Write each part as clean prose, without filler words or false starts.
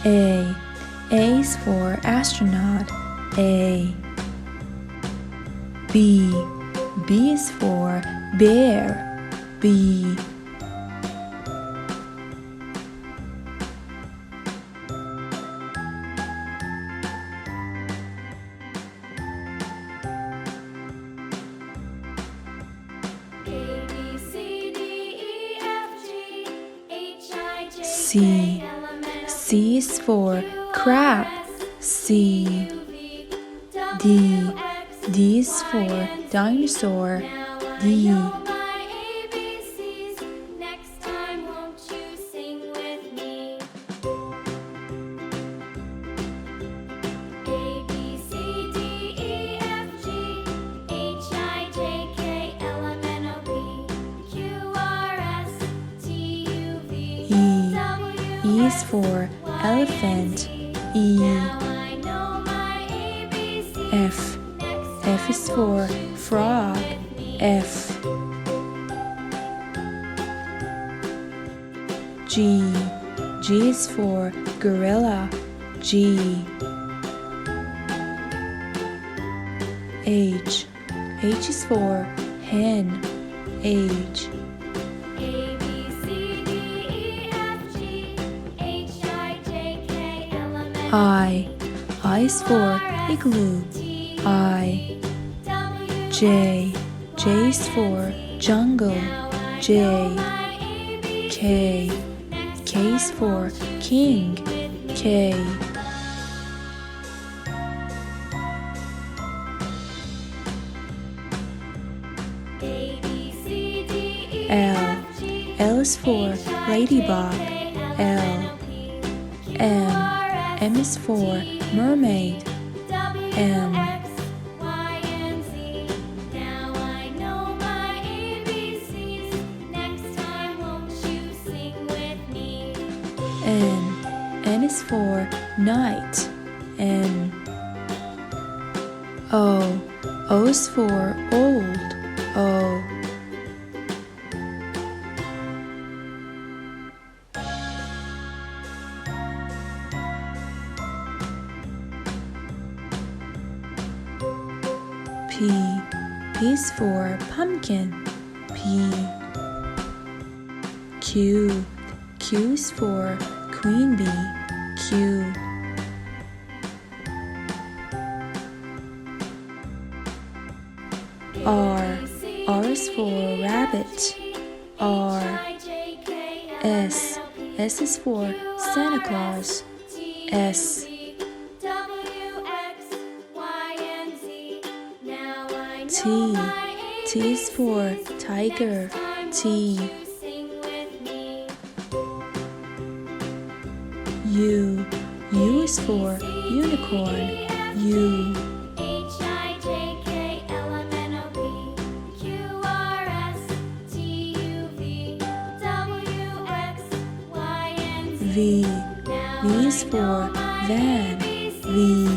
A. A is for astronaut. A. B. B is for bear. B. C. C is for crab. C. D. D is for dinosaur. D. E is for elephant. E. F. F is for frog. F. G. G is for gorilla. G. H. H is for hen. H. I. I is for igloo. I. J. J is for jungle. J. K. K is for king. K. L. L is for ladybug. L. M. M is for mermaid. M. N. N is for night. N. O. O is for old. O. P. P is for pumpkin. P. Q. Q is for queen bee. Q. R. R is for rabbit. R. S. S is for Santa Claus. S. T. T is for tiger. T. U. U is for unicorn. U. V. V is for van. V.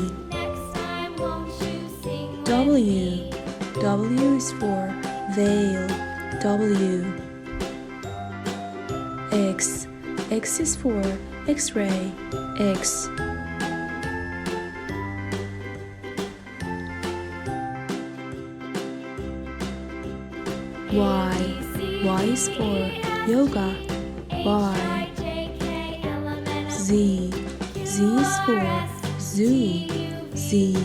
W. W is for veil. W. X. X is for X-ray. X. Y. Y is for yoga. Y. Z. Z is for zoo. Z.